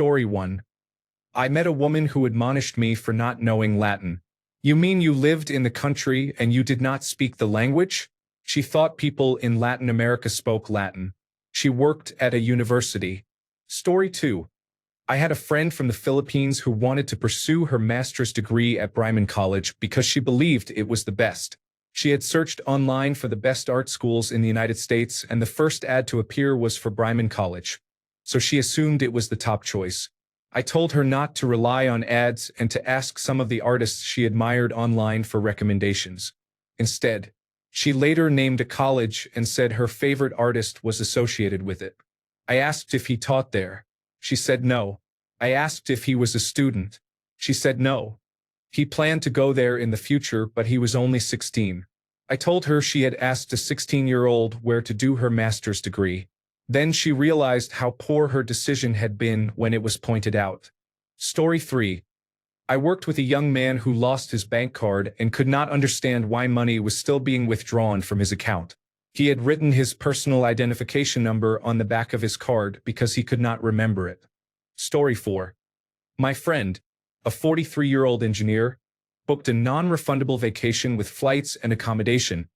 Story 1. I met a woman who admonished me for not knowing Latin. You mean you lived in the country and you did not speak the language? She thought people in Latin America spoke Latin. She worked at a university. Story 2. I had a friend from the Philippines who wanted to pursue her master's degree at Bryman College because she believed it was the best. She had searched online for the best art schools in the United States, and the first ad to appear was for Bryman College. So she assumed it was the top choice. I told her not to rely on ads and to ask some of the artists she admired online for recommendations. Instead, she later named a college and said her favorite artist was associated with it. I asked if he taught there. She said no. I asked if he was a student. She said no. He planned to go there in the future, but he was only 16. I told her she had asked a 16-year-old where to do her master's degree. Then she realized how poor her decision had been when it was pointed out. Story 3. I worked with a young man who lost his bank card and could not understand why money was still being withdrawn from his account. He had written his personal identification number on the back of his card because he could not remember it. Story 4. My friend, a 43-year-old engineer, booked a non-refundable vacation with flights and accommodation,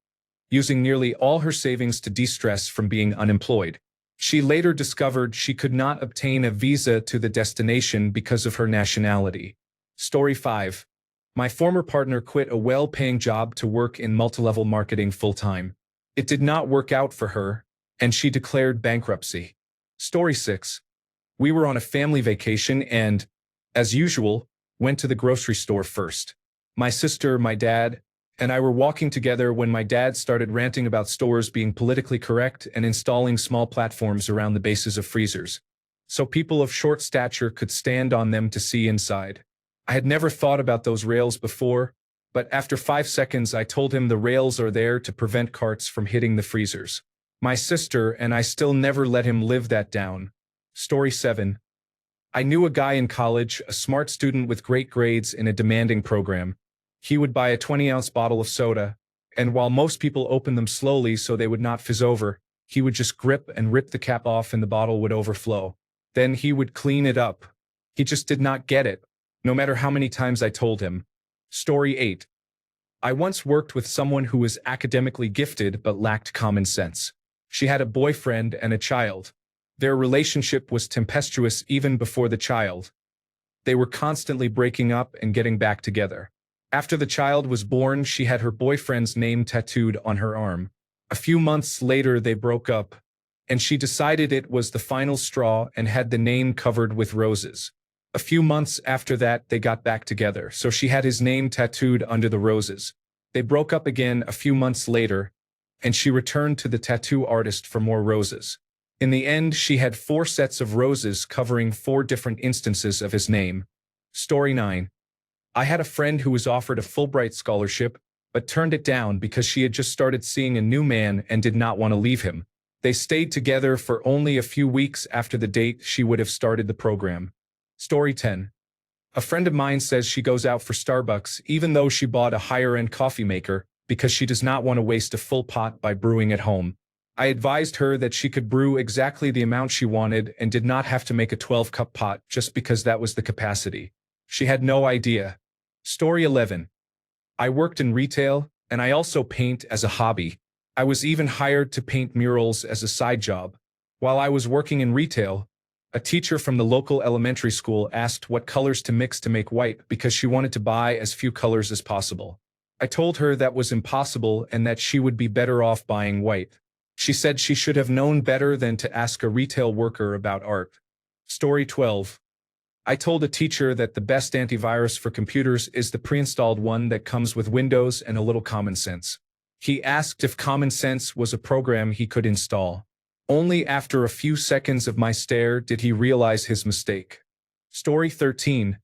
using nearly all her savings to de-stress from being unemployed. She later discovered she could not obtain a visa to the destination because of her nationality. Story 5. My former partner quit a well-paying job to work in multi-level marketing full-time. It did not work out for her, and she declared bankruptcy. Story 6. We were on a family vacation and, as usual, went to the grocery store first. My sister, my dad, and I were walking together when my dad started ranting about stores being politically correct and installing small platforms around the bases of freezers, so people of short stature could stand on them to see inside. I had never thought about those rails before, but after 5 seconds I told him the rails are there to prevent carts from hitting the freezers. My sister and I still never let him live that down. Story 7. I knew a guy in college, a smart student with great grades in a demanding program. He would buy a 20-ounce bottle of soda, and while most people opened them slowly so they would not fizz over, he would just grip and rip the cap off and the bottle would overflow. Then he would clean it up. He just did not get it, no matter how many times I told him. Story 8. I once worked with someone who was academically gifted but lacked common sense. She had a boyfriend and a child. Their relationship was tempestuous even before the child. They were constantly breaking up and getting back together. After the child was born, she had her boyfriend's name tattooed on her arm. A few months later, they broke up, and she decided it was the final straw and had the name covered with roses. A few months after that, they got back together, so she had his name tattooed under the roses. They broke up again a few months later, and she returned to the tattoo artist for more roses. In the end, she had 4 sets of roses covering 4 different instances of his name. Story 9. I had a friend who was offered a Fulbright scholarship, but turned it down because she had just started seeing a new man and did not want to leave him. They stayed together for only a few weeks after the date she would have started the program. Story 10. A friend of mine says she goes out for Starbucks even though she bought a higher-end coffee maker because she does not want to waste a full pot by brewing at home. I advised her that she could brew exactly the amount she wanted and did not have to make a 12-cup pot just because that was the capacity. She had no idea. Story 11. I worked in retail, and I also paint as a hobby. I was even hired to paint murals as a side job. While I was working in retail, a teacher from the local elementary school asked what colors to mix to make white because she wanted to buy as few colors as possible. I told her that was impossible and that she would be better off buying white. She said she should have known better than to ask a retail worker about art. Story 12. I told a teacher that the best antivirus for computers is the pre-installed one that comes with Windows and a little common sense. He asked if common sense was a program he could install. Only after a few seconds of my stare did he realize his mistake. Story 13.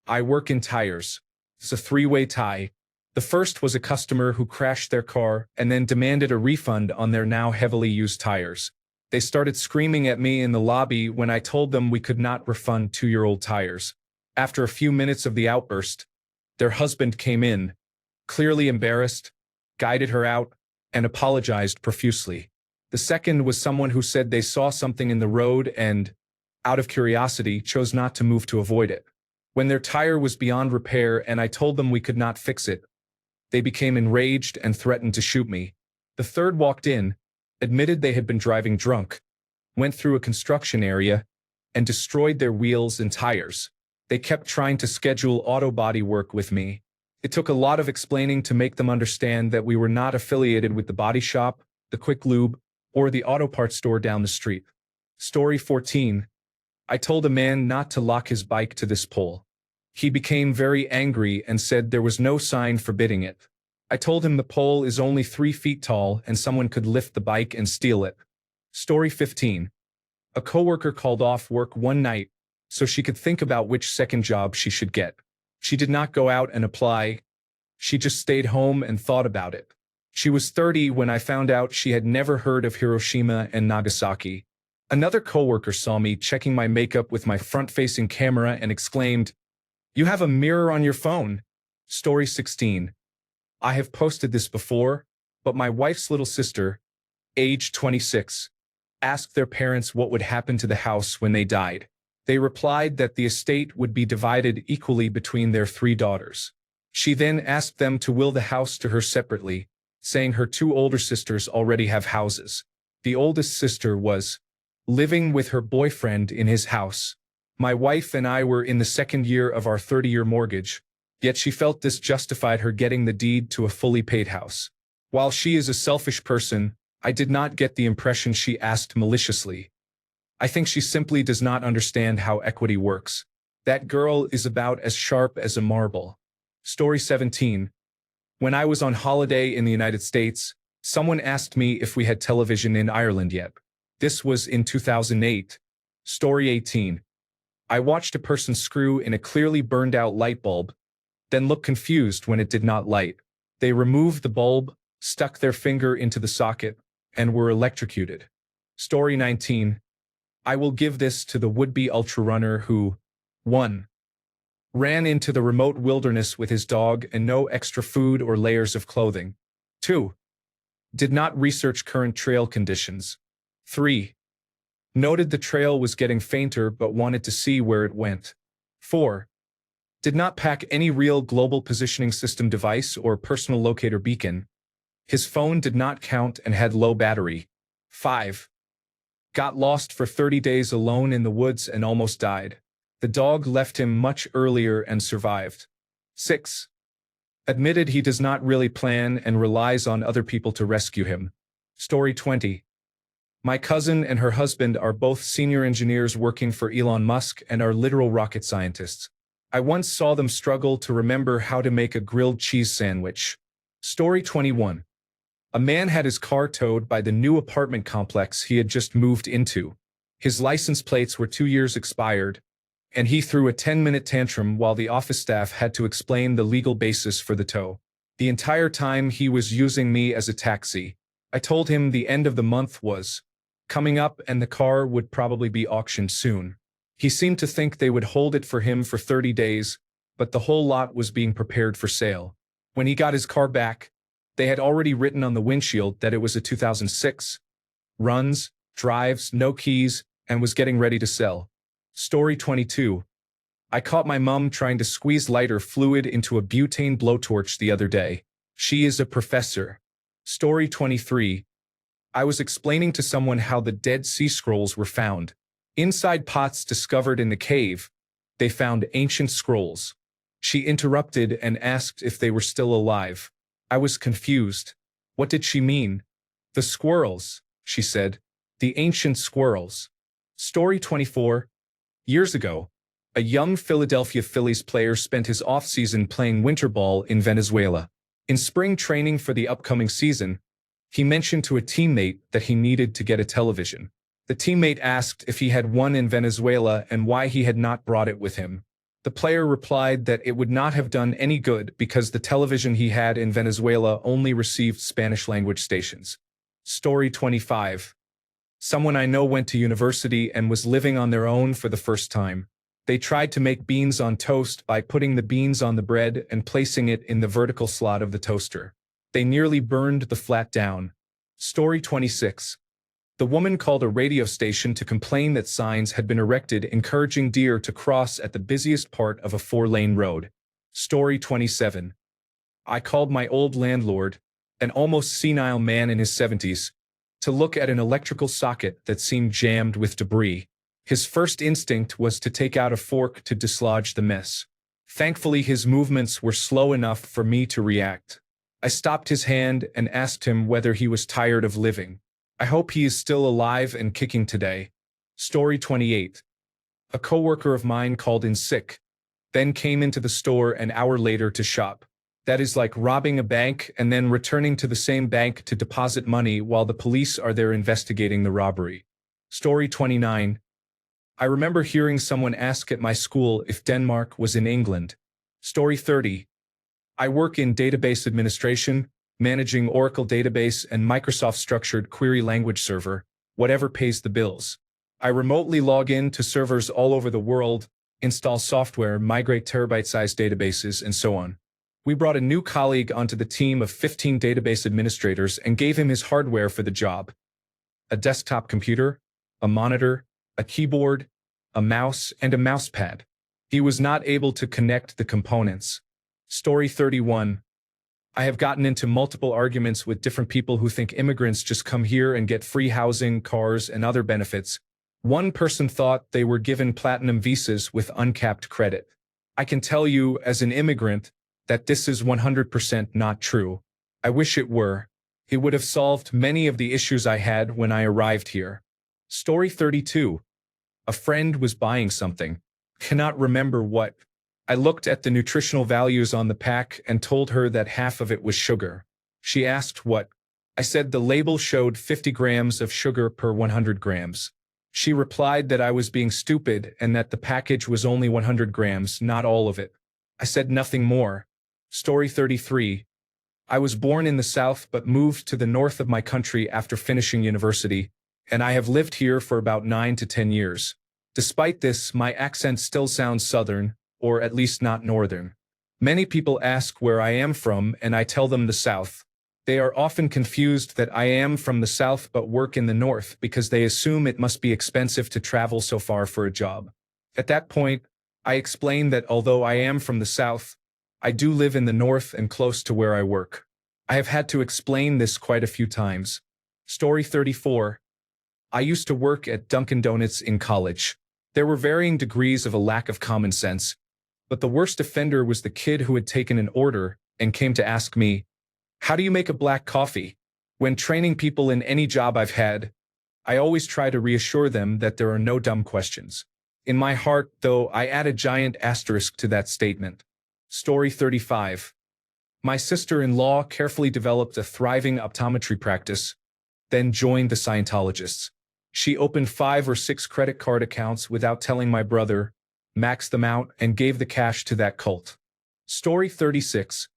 I work in tires. It's a 3-way tie. The first was a customer who crashed their car and then demanded a refund on their now heavily used tires. They started screaming at me in the lobby when I told them we could not refund 2-year-old tires. After a few minutes of the outburst, their husband came in, clearly embarrassed, guided her out, and apologized profusely. The second was someone who said they saw something in the road and out of curiosity, chose not to move to avoid it. When their tire was beyond repair and I told them we could not fix it, they became enraged and threatened to shoot me. The third walked in, admitted they had been driving drunk, went through a construction area, and destroyed their wheels and tires. They kept trying to schedule auto body work with me. It took a lot of explaining to make them understand that we were not affiliated with the body shop, the quick lube, or the auto parts store down the street. Story 14. I told a man not to lock his bike to this pole. He became very angry and said there was no sign forbidding it. I told him the pole is only 3 feet tall and someone could lift the bike and steal it. Story 15. A coworker called off work one night so she could think about which second job she should get. She did not go out and apply. She just stayed home and thought about it. She was 30 when I found out she had never heard of Hiroshima and Nagasaki. Another coworker saw me checking my makeup with my front-facing camera and exclaimed, "You have a mirror on your phone." Story 16. I have posted this before, but my wife's little sister, age 26, asked their parents what would happen to the house when they died. They replied that the estate would be divided equally between their 3 daughters. She then asked them to will the house to her separately, saying her 2 older sisters already have houses. The oldest sister was living with her boyfriend in his house. My wife and I were in the 2nd year of our 30-year mortgage, yet she felt this justified her getting the deed to a fully paid house. While she is a selfish person, I did not get the impression she asked maliciously. I think she simply does not understand how equity works. That girl is about as sharp as a marble. Story 17. When I was on holiday in the United States, someone asked me if we had television in Ireland yet. This was in 2008. Story 18. I watched a person screw in a clearly burned out light bulb, then look confused when it did not light. They removed the bulb, stuck their finger into the socket, and were electrocuted. Story 19. I will give this to the would-be ultrarunner who 1. Ran into the remote wilderness with his dog and no extra food or layers of clothing. 2. Did not research current trail conditions. 3. Noted the trail was getting fainter but wanted to see where it went. 4. Did not pack any real global positioning system device or personal locator beacon. His phone did not count and had low battery. 5. Got lost for 30 days alone in the woods and almost died. The dog left him much earlier and survived. 6. Admitted he does not really plan and relies on other people to rescue him. Story 20. My cousin and her husband are both senior engineers working for Elon Musk and are literal rocket scientists. I once saw them struggle to remember how to make a grilled cheese sandwich. Story 21. A man had his car towed by the new apartment complex he had just moved into. His license plates were 2 years expired, and he threw a 10-minute tantrum while the office staff had to explain the legal basis for the tow. The entire time he was using me as a taxi. I told him the end of the month was coming up and the car would probably be auctioned soon. He seemed to think they would hold it for him for 30 days, but the whole lot was being prepared for sale. When he got his car back, they had already written on the windshield that it was a 2006. Runs, drives, no keys, and was getting ready to sell. Story 22. I caught my mom trying to squeeze lighter fluid into a butane blowtorch the other day. She is a professor. Story 23. I was explaining to someone how the Dead Sea Scrolls were found. Inside pots discovered in the cave, they found ancient scrolls. She interrupted and asked if they were still alive. I was confused. What did she mean? The squirrels, she said. The ancient squirrels. Story 24. Years ago, a young Philadelphia Phillies player spent his off-season playing winter ball in Venezuela. In spring training for the upcoming season, he mentioned to a teammate that he needed to get a television. The teammate asked if he had one in Venezuela and why he had not brought it with him. The player replied that it would not have done any good because the television he had in Venezuela only received Spanish-language stations. Story 25. Someone I know went to university and was living on their own for the first time. They tried to make beans on toast by putting the beans on the bread and placing it in the vertical slot of the toaster. They nearly burned the flat down. Story 26. The woman called a radio station to complain that signs had been erected encouraging deer to cross at the busiest part of a 4-lane road. Story 27. I called my old landlord, an almost senile man in his 70s, to look at an electrical socket that seemed jammed with debris. His first instinct was to take out a fork to dislodge the mess. Thankfully, his movements were slow enough for me to react. I stopped his hand and asked him whether he was tired of living. I hope he is still alive and kicking today. Story 28. A coworker of mine called in sick, then came into the store an hour later to shop. That is like robbing a bank and then returning to the same bank to deposit money while the police are there investigating the robbery. Story 29. I remember hearing someone ask at my school if Denmark was in England. Story 30. I work in database administration, managing Oracle database and Microsoft structured query language server, whatever pays the bills. I remotely log in to servers all over the world, install software, migrate terabyte-sized databases, and so on. We brought a new colleague onto the team of 15 database administrators and gave him his hardware for the job. A desktop computer, a monitor, a keyboard, a mouse, and a mousepad. He was not able to connect the components. Story 31. I have gotten into multiple arguments with different people who think immigrants just come here and get free housing, cars, and other benefits. One person thought they were given platinum visas with uncapped credit. I can tell you, as an immigrant, that this is 100% not true. I wish it were. It would have solved many of the issues I had when I arrived here. Story 32. A friend was buying something. Cannot remember what. I looked at the nutritional values on the pack and told her that half of it was sugar. She asked what. I said the label showed 50 grams of sugar per 100 grams. She replied that I was being stupid and that the package was only 100 grams, not all of it. I said nothing more. Story 33. I was born in the South but moved to the north of my country after finishing university, and I have lived here for about 9 to 10 years. Despite this, my accent still sounds Southern, or at least not Northern. Many people ask where I am from, and I tell them the South. They are often confused that I am from the South but work in the North because they assume it must be expensive to travel so far for a job. At that point, I explain that although I am from the South, I do live in the North and close to where I work. I have had to explain this quite a few times. Story 34. I used to work at Dunkin' Donuts in college. There were varying degrees of a lack of common sense, but the worst offender was the kid who had taken an order and came to ask me, "How do you make a black coffee?" When training people in any job I've had, I always try to reassure them that there are no dumb questions. In my heart, though, I add a giant asterisk to that statement. Story 35. My sister-in-law carefully developed a thriving optometry practice, then joined the Scientologists. She opened 5 or 6 credit card accounts without telling my brother, maxed them out, and gave the cash to that cult. Story 36.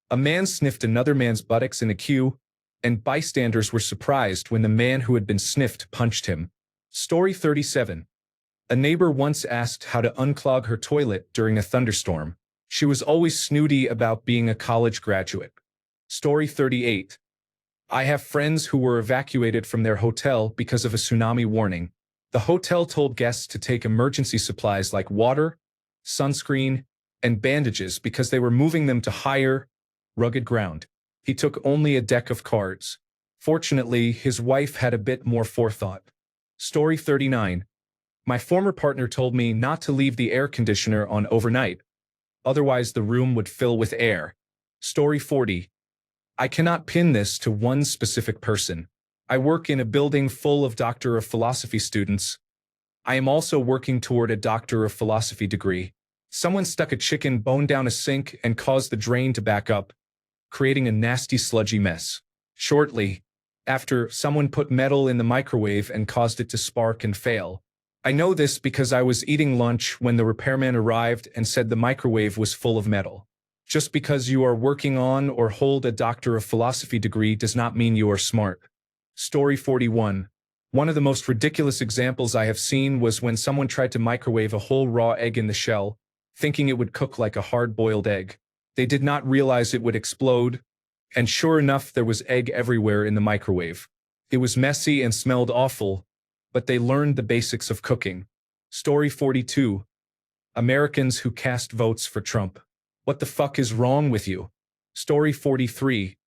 A man sniffed another man's buttocks in a queue, and bystanders were surprised when the man who had been sniffed punched him. Story 37. A neighbor once asked how to unclog her toilet during a thunderstorm. She was always snooty about being a college graduate. Story 38. I have friends who were evacuated from their hotel because of a tsunami warning. The hotel told guests to take emergency supplies like water, sunscreen, and bandages because they were moving them to higher, rugged ground. He took only a deck of cards. Fortunately, his wife had a bit more forethought. Story 39. My former partner told me not to leave the air conditioner on overnight, otherwise the room would fill with air. Story 40. I cannot pin this to one specific person. I work in a building full of Doctor of Philosophy students. I am also working toward a Doctor of Philosophy degree. Someone stuck a chicken bone down a sink and caused the drain to back up, creating a nasty sludgy mess. Shortly after, someone put metal in the microwave and caused it to spark and fail. I know this because I was eating lunch when the repairman arrived and said the microwave was full of metal. Just because you are working on or hold a Doctor of Philosophy degree does not mean you are smart. Story 41. One of the most ridiculous examples I have seen was when someone tried to microwave a whole raw egg in the shell, thinking it would cook like a hard-boiled egg. They did not realize it would explode, and sure enough, there was egg everywhere in the microwave. It was messy and smelled awful, but they learned the basics of cooking. Story 42. Americans who cast votes for Trump. What the fuck is wrong with you? Story 43.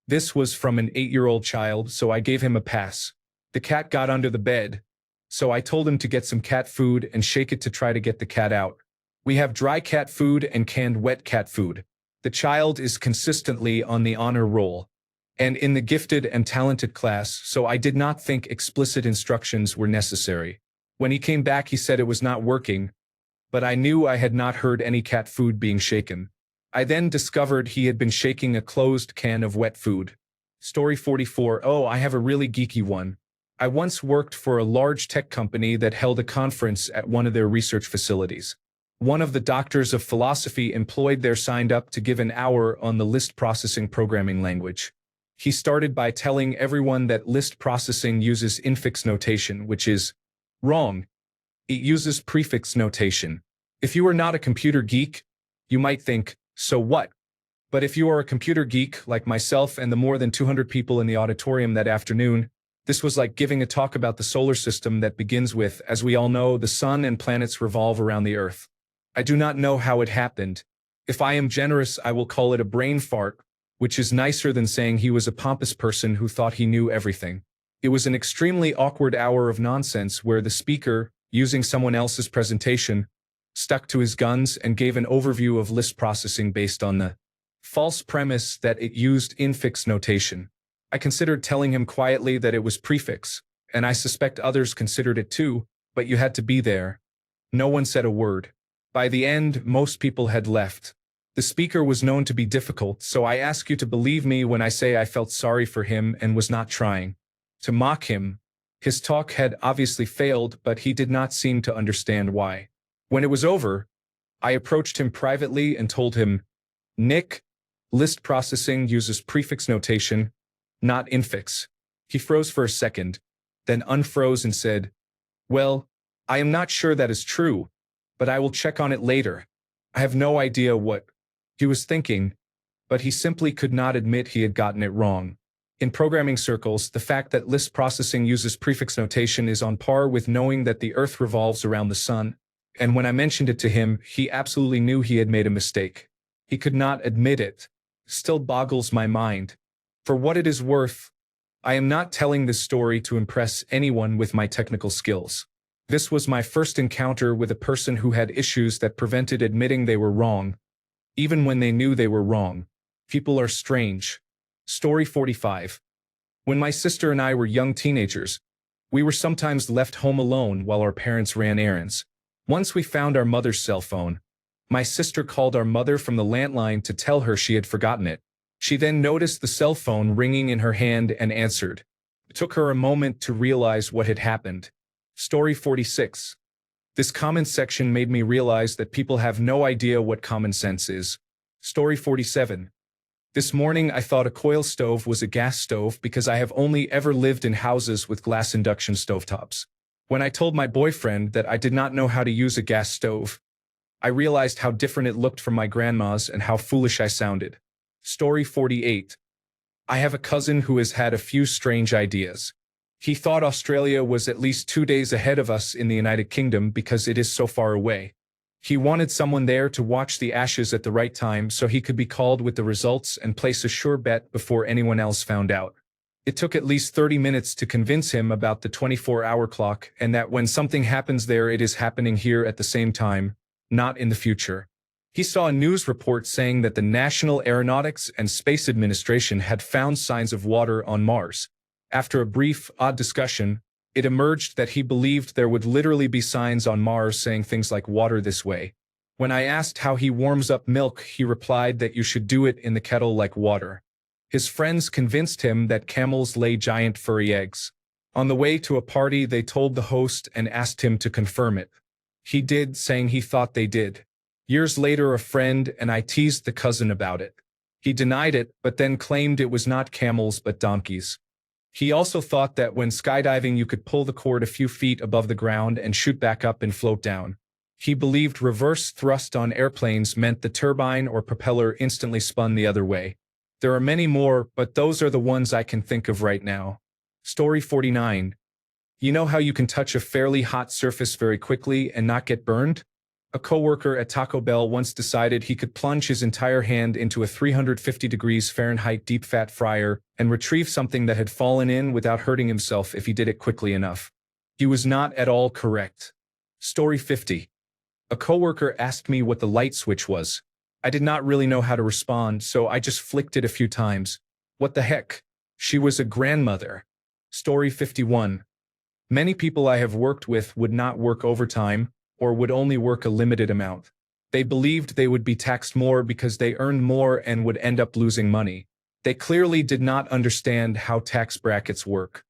This was from an 8-year-old child, so I gave him a pass. The cat got under the bed, so I told him to get some cat food and shake it to try to get the cat out. We have dry cat food and canned wet cat food. The child is consistently on the honor roll and in the gifted and talented class, so I did not think explicit instructions were necessary. When he came back, he said it was not working, but I knew I had not heard any cat food being shaken. I then discovered he had been shaking a closed can of wet food. Story 44. Oh, I have a really geeky one. I once worked for a large tech company that held a conference at one of their research facilities. One of the doctors of philosophy employed there signed up to give an hour on the list processing programming language. He started by telling everyone that list processing uses infix notation, which is wrong. It uses prefix notation. If you are not a computer geek, you might think, so what? But if you are a computer geek like myself and the more than 200 people in the auditorium that afternoon, this was like giving a talk about the solar system that begins with, as we all know, the sun and planets revolve around the earth. I do not know how it happened. If I am generous, I will call it a brain fart, which is nicer than saying he was a pompous person who thought he knew everything. It was an extremely awkward hour of nonsense where the speaker, using someone else's presentation, stuck to his guns and gave an overview of list processing based on the false premise that it used infix notation. I considered telling him quietly that it was prefix, and I suspect others considered it too, but you had to be there. No one said a word. By the end, most people had left. The speaker was known to be difficult, so I ask you to believe me when I say I felt sorry for him and was not trying to mock him. His talk had obviously failed, but he did not seem to understand why. When it was over, I approached him privately and told him, Nick, list processing uses prefix notation, not infix. He froze for a second, then unfroze and said, well, I am not sure that is true, but I will check on it later. I have no idea what he was thinking, but he simply could not admit he had gotten it wrong. In programming circles, the fact that list processing uses prefix notation is on par with knowing that the Earth revolves around the sun, and when I mentioned it to him, he absolutely knew he had made a mistake. He could not admit it. Still boggles my mind. For what it is worth, I am not telling this story to impress anyone with my technical skills. This was my first encounter with a person who had issues that prevented admitting they were wrong, even when they knew they were wrong. People are strange. Story 45. When my sister and I were young teenagers, we were sometimes left home alone while our parents ran errands. Once we found our mother's cell phone. My sister called our mother from the landline to tell her she had forgotten it. She then noticed the cell phone ringing in her hand and answered. It took her a moment to realize what had happened. Story 46. This comment section made me realize that people have no idea what common sense is. Story 47. This morning I thought a coil stove was a gas stove because I have only ever lived in houses with glass induction stovetops. When I told my boyfriend that I did not know how to use a gas stove, I realized how different it looked from my grandma's and how foolish I sounded. Story 48. I have a cousin who has had a few strange ideas. He thought Australia was at least 2 days ahead of us in the United Kingdom because it is so far away. He wanted someone there to watch the Ashes at the right time so he could be called with the results and place a sure bet before anyone else found out. It took at least 30 minutes to convince him about the 24-hour clock and that when something happens there it is happening here at the same time, not in the future. He saw a news report saying that the National Aeronautics and Space Administration had found signs of water on Mars. After a brief, odd discussion, it emerged that he believed there would literally be signs on Mars saying things like water this way. When I asked how he warms up milk, he replied that you should do it in the kettle like water. His friends convinced him that camels lay giant furry eggs. On the way to a party, they told the host and asked him to confirm it. He did, saying he thought they did. Years later, a friend and I teased the cousin about it. He denied it, but then claimed it was not camels but donkeys. He also thought that when skydiving you could pull the cord a few feet above the ground and shoot back up and float down. He believed reverse thrust on airplanes meant the turbine or propeller instantly spun the other way. There are many more, but those are the ones I can think of right now. Story 49. You know how you can touch a fairly hot surface very quickly and not get burned? A coworker at Taco Bell once decided he could plunge his entire hand into a 350 degrees Fahrenheit deep-fat fryer and retrieve something that had fallen in without hurting himself if he did it quickly enough. He was not at all correct. Story 50. A coworker asked me what the light switch was. I did not really know how to respond, so I just flicked it a few times. What the heck? She was a grandmother. Story 51. Many people I have worked with would not work overtime or would only work a limited amount. They believed they would be taxed more because they earned more and would end up losing money. They clearly did not understand how tax brackets work.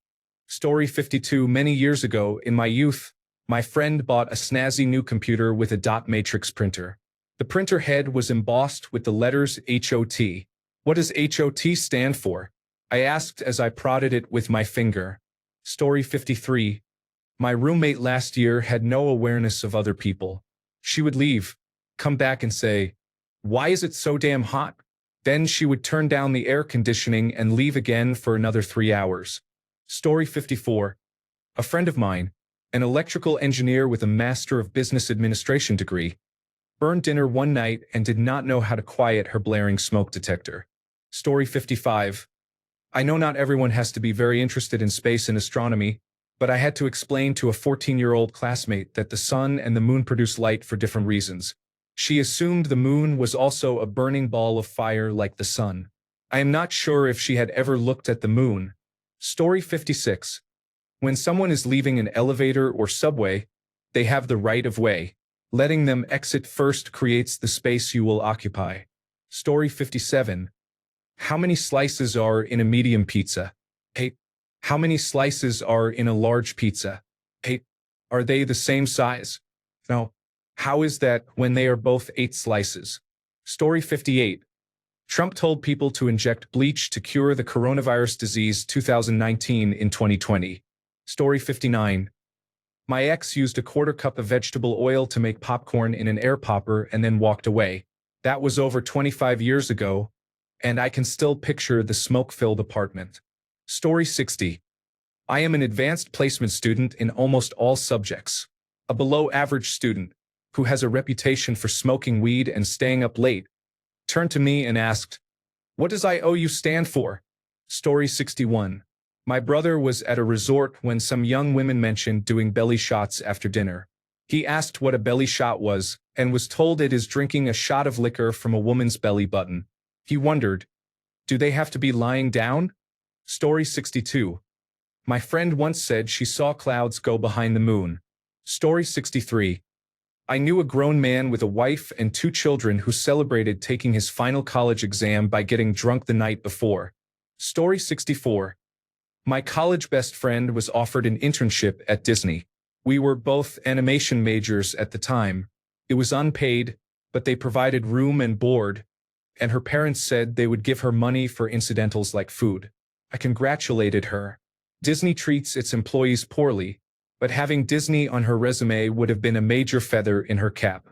Story 52. Many years ago, in my youth, my friend bought a snazzy new computer with a dot matrix printer. The printer head was embossed with the letters HOT. What does HOT stand for? I asked as I prodded it with my finger. Story 53. My roommate last year had no awareness of other people. She would leave, come back and say, "Why is it so damn hot?" Then she would turn down the air conditioning and leave again for another 3 hours. Story 54. A friend of mine, an electrical engineer with a Master of Business Administration degree, burned dinner one night and did not know how to quiet her blaring smoke detector. Story 55. I know not everyone has to be very interested in space and astronomy, but I had to explain to a 14-year-old classmate that the sun and the moon produce light for different reasons. She assumed the moon was also a burning ball of fire like the sun. I am not sure if she had ever looked at the moon. Story 56. When someone is leaving an elevator or subway, they have the right of way. Letting them exit first creates the space you will occupy. Story 57. How many slices are in a medium pizza? 8. How many slices are in a large pizza? 8. Are they the same size? No. How is that when they are both 8 slices? Story 58. Trump told people to inject bleach to cure the coronavirus disease 2019 in 2020. Story 59. My ex used a quarter cup of vegetable oil to make popcorn in an air popper and then walked away. That was over 25 years ago, and I can still picture the smoke-filled apartment. Story 60. I am an advanced placement student in almost all subjects. A below-average student, who has a reputation for smoking weed and staying up late, turned to me and asked, "What does IOU stand for?" Story 61. My brother was at a resort when some young women mentioned doing belly shots after dinner. He asked what a belly shot was and was told it is drinking a shot of liquor from a woman's belly button. He wondered, do they have to be lying down? Story 62. My friend once said she saw clouds go behind the moon. Story 63. I knew a grown man with a wife and 2 children who celebrated taking his final college exam by getting drunk the night before. Story 64. My college best friend was offered an internship at Disney. We were both animation majors at the time. It was unpaid, but they provided room and board, and her parents said they would give her money for incidentals like food. I congratulated her. Disney treats its employees poorly, but having Disney on her resume would have been a major feather in her cap.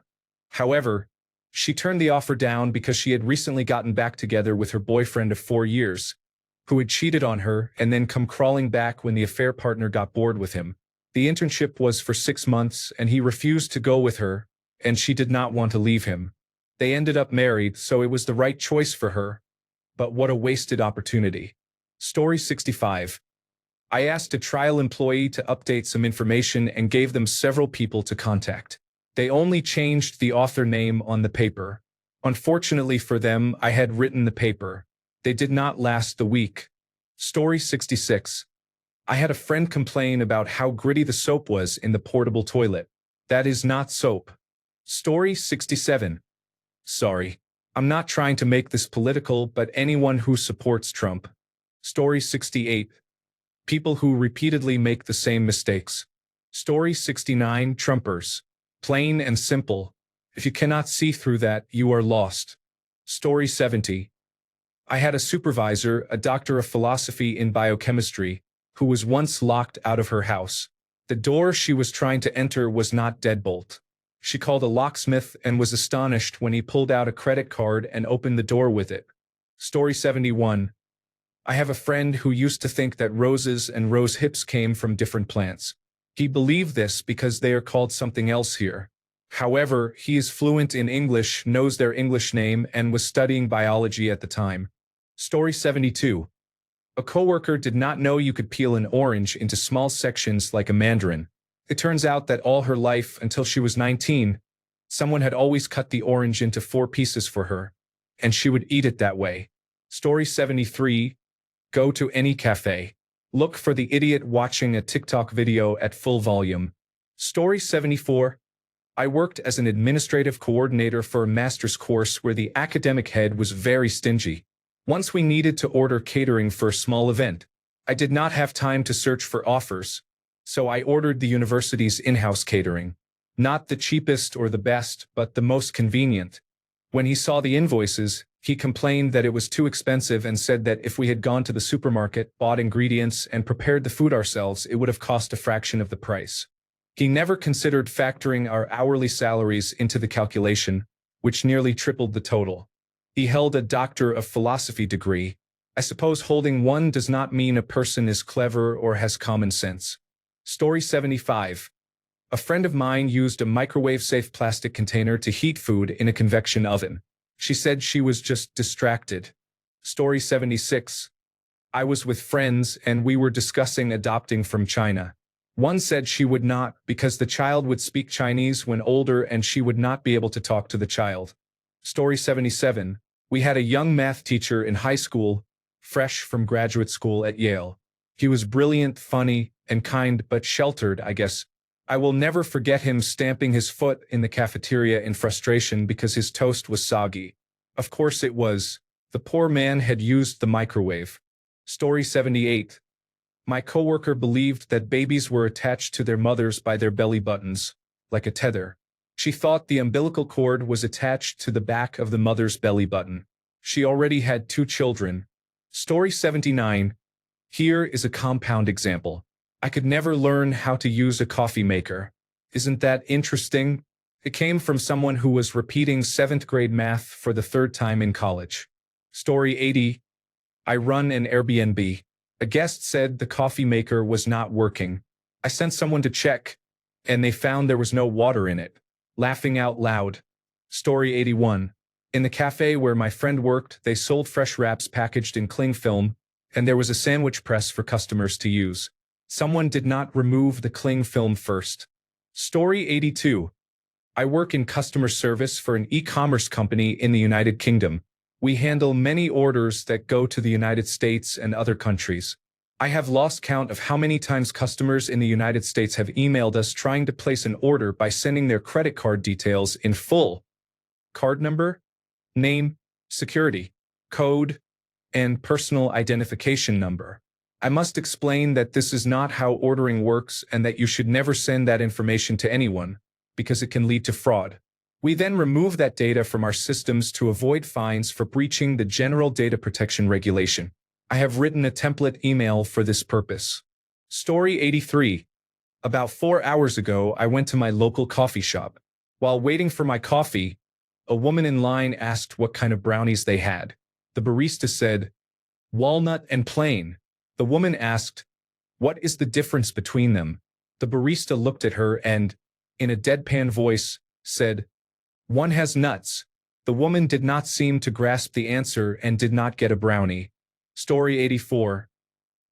However, she turned the offer down because she had recently gotten back together with her boyfriend of 4 years, who had cheated on her and then come crawling back when the affair partner got bored with him. The internship was for 6 months and he refused to go with her, and she did not want to leave him. They ended up married, so it was the right choice for her. But what a wasted opportunity. Story 65. I asked a trial employee to update some information and gave them several people to contact. They only changed the author name on the paper. Unfortunately for them, I had written the paper. They did not last the week. Story 66. I had a friend complain about how gritty the soap was in the portable toilet. That is not soap. Story 67. Sorry, I'm not trying to make this political, but anyone who supports Trump. Story 68. People who repeatedly make the same mistakes. Story 69. Trumpers. Plain and simple. If you cannot see through that, you are lost. Story 70. I had a supervisor, a doctor of philosophy in biochemistry, who was once locked out of her house. The door she was trying to enter was not deadbolt. She called a locksmith and was astonished when he pulled out a credit card and opened the door with it. Story 71. I have a friend who used to think that roses and rose hips came from different plants. He believed this because they are called something else here. However, he is fluent in English, knows their English name, and was studying biology at the time. Story 72. A coworker did not know you could peel an orange into small sections like a mandarin. It turns out that all her life, until she was 19, someone had always cut the orange into 4 pieces for her, and she would eat it that way. Story 73. Go to any cafe. Look for the idiot watching a TikTok video at full volume. Story 74. I worked as an administrative coordinator for a master's course where the academic head was very stingy. Once we needed to order catering for a small event. I did not have time to search for offers, so I ordered the university's in-house catering. Not the cheapest or the best, but the most convenient. When he saw the invoices, he complained that it was too expensive and said that if we had gone to the supermarket, bought ingredients, and prepared the food ourselves, it would have cost a fraction of the price. He never considered factoring our hourly salaries into the calculation, which nearly tripled the total. He held a Doctor of Philosophy degree. I suppose holding one does not mean a person is clever or has common sense. Story 75. A friend of mine used a microwave-safe plastic container to heat food in a convection oven. She said she was just distracted. Story 76. I was with friends and we were discussing adopting from China. One said she would not because the child would speak Chinese when older and she would not be able to talk to the child. Story 77. We had a young math teacher in high school, fresh from graduate school at Yale. He was brilliant, funny, and kind but sheltered, I guess. I will never forget him stamping his foot in the cafeteria in frustration because his toast was soggy. Of course it was. The poor man had used the microwave. Story 78. My coworker believed that babies were attached to their mothers by their belly buttons, like a tether. She thought the umbilical cord was attached to the back of the mother's belly button. She already had 2 children. Story 79. Here is a compound example. I could never learn how to use a coffee maker. Isn't that interesting? It came from someone who was repeating 7th grade math for the 3rd time in college. Story 80. I run an Airbnb. A guest said the coffee maker was not working. I sent someone to check, and they found there was no water in it. Laughing out loud. Story 81. In the cafe where my friend worked, they sold fresh wraps packaged in cling film, and there was a sandwich press for customers to use. Someone did not remove the cling film first. Story 82. I work in customer service for an e-commerce company in the United Kingdom. We handle many orders that go to the United States and other countries. I have lost count of how many times customers in the United States have emailed us trying to place an order by sending their credit card details in full. Card number, name, security, code, and personal identification number. I must explain that this is not how ordering works and that you should never send that information to anyone, because it can lead to fraud. We then remove that data from our systems to avoid fines for breaching the General Data Protection Regulation. I have written a template email for this purpose. Story 83. About 4 hours ago, I went to my local coffee shop. While waiting for my coffee, a woman in line asked what kind of brownies they had. The barista said, walnut and plain. The woman asked, what is the difference between them? The barista looked at her and, in a deadpan voice, said, one has nuts. The woman did not seem to grasp the answer and did not get a brownie. Story 84.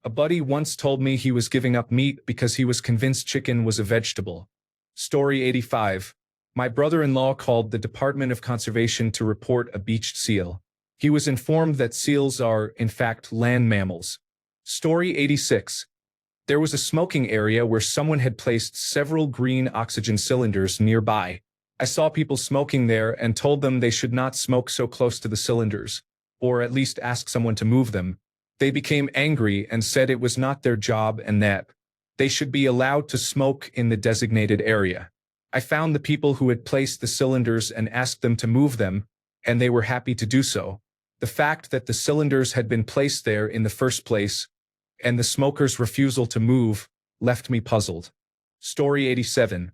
A buddy once told me he was giving up meat because he was convinced chicken was a vegetable. Story 85. My brother-in-law called the Department of Conservation to report a beached seal. He was informed that seals are, in fact, land mammals. Story 86. There was a smoking area where someone had placed several green oxygen cylinders nearby. I saw people smoking there and told them they should not smoke so close to the cylinders, or at least ask someone to move them. They became angry and said it was not their job and that they should be allowed to smoke in the designated area. I found the people who had placed the cylinders and asked them to move them, and they were happy to do so. The fact that the cylinders had been placed there in the first place, and the smokers' refusal to move, left me puzzled. Story 87.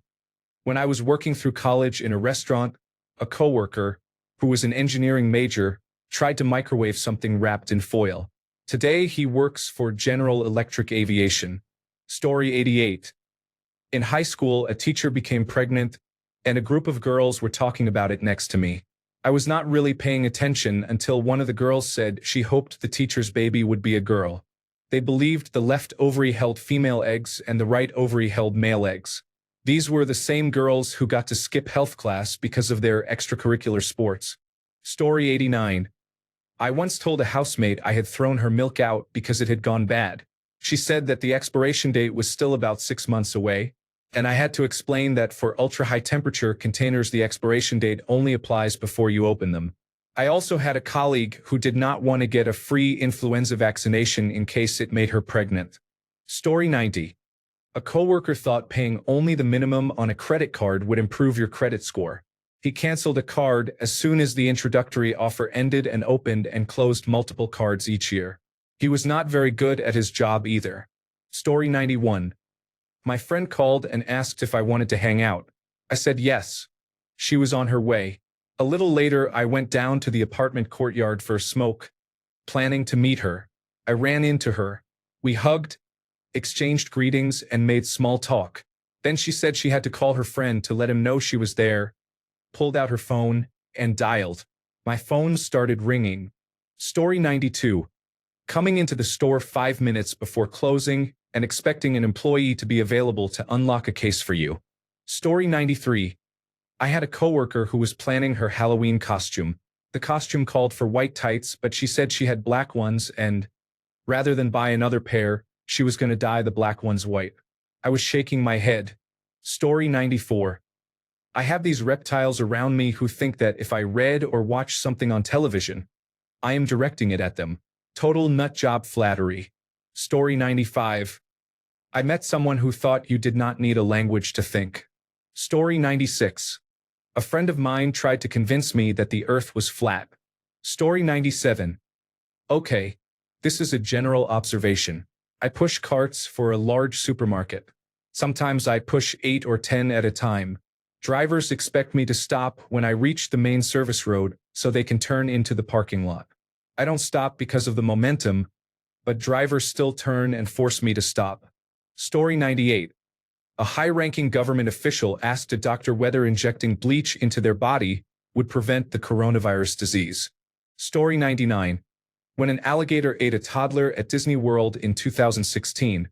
When I was working through college in a restaurant, a coworker, who was an engineering major, tried to microwave something wrapped in foil. Today he works for General Electric Aviation. Story 88. In high school, a teacher became pregnant, and a group of girls were talking about it next to me. I was not really paying attention until one of the girls said she hoped the teacher's baby would be a girl. They believed the left ovary held female eggs and the right ovary held male eggs. These were the same girls who got to skip health class because of their extracurricular sports. Story 89. I once told a housemate I had thrown her milk out because it had gone bad. She said that the expiration date was still about 6 months away, and I had to explain that for ultra-high temperature containers the expiration date only applies before you open them. I also had a colleague who did not want to get a free influenza vaccination in case it made her pregnant. Story 90. A coworker thought paying only the minimum on a credit card would improve your credit score. He canceled a card as soon as the introductory offer ended and opened and closed multiple cards each year. He was not very good at his job either. Story 91. My friend called and asked if I wanted to hang out. I said yes. She was on her way. A little later, I went down to the apartment courtyard for a smoke, planning to meet her. I ran into her. We hugged, exchanged greetings, and made small talk. Then she said she had to call her friend to let him know she was there, pulled out her phone, and dialed. My phone started ringing. Story 92. Coming into the store 5 minutes before closing and expecting an employee to be available to unlock a case for you. Story 93. I had a coworker who was planning her Halloween costume. The costume called for white tights, but she said she had black ones and, rather than buy another pair, she was going to dye the black ones white. I was shaking my head. Story 94. I have these reptiles around me who think that if I read or watch something on television, I am directing it at them. Total nutjob flattery. Story 95. I met someone who thought you did not need a language to think. Story 96. A friend of mine tried to convince me that the earth was flat. Story 97. Okay, this is a general observation. I push carts for a large supermarket. Sometimes I push 8 or 10 at a time. Drivers expect me to stop when I reach the main service road so they can turn into the parking lot. I don't stop because of the momentum, but drivers still turn and force me to stop. Story 98. A high-ranking government official asked a doctor whether injecting bleach into their body would prevent the coronavirus disease. Story 99. When an alligator ate a toddler at Disney World in 2016,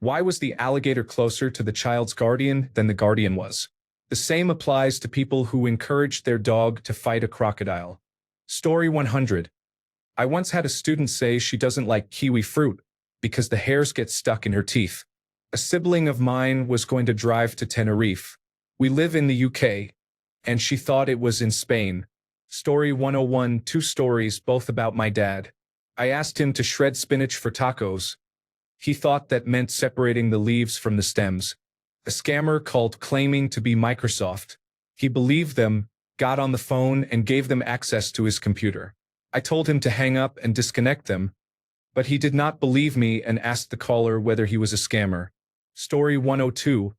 why was the alligator closer to the child's guardian than the guardian was? The same applies to people who encouraged their dog to fight a crocodile. Story 100. I once had a student say she doesn't like kiwi fruit because the hairs get stuck in her teeth. A sibling of mine was going to drive to Tenerife. We live in the UK, and she thought it was in Spain. Story 101. 2 stories, both about my dad. I asked him to shred spinach for tacos. He thought that meant separating the leaves from the stems. A scammer called claiming to be Microsoft. He believed them, got on the phone, and gave them access to his computer. I told him to hang up and disconnect them, but he did not believe me and asked the caller whether he was a scammer. Story 102.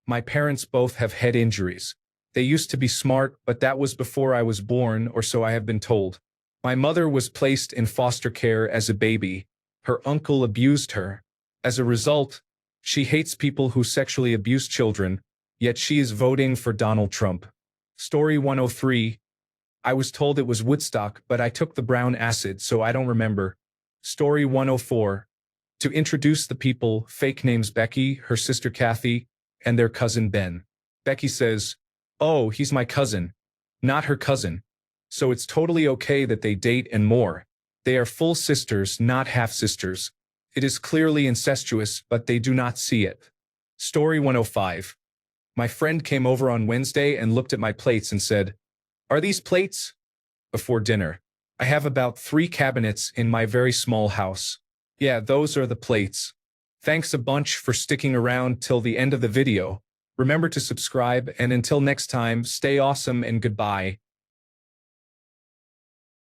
My parents both have head injuries. They used to be smart, but that was before I was born, or so I have been told. My mother was placed in foster care as a baby. Her uncle abused her. As a result, she hates people who sexually abuse children, yet she is voting for Donald Trump. Story 103. I was told it was Woodstock, but I took the brown acid, so I don't remember. Story 104. To introduce the people, fake names Becky, her sister Kathy, and their cousin Ben. Becky says, "Oh, he's my cousin." Not her cousin. So it's totally okay that they date and more. They are full sisters, not half-sisters. It is clearly incestuous, but they do not see it. Story 105. My friend came over on Wednesday and looked at my plates and said, "Are these plates?" Before dinner. I have about 3 cabinets in my very small house. Yeah, those are the plates. Thanks a bunch for sticking around till the end of the video. Remember to subscribe, and until next time, stay awesome and goodbye.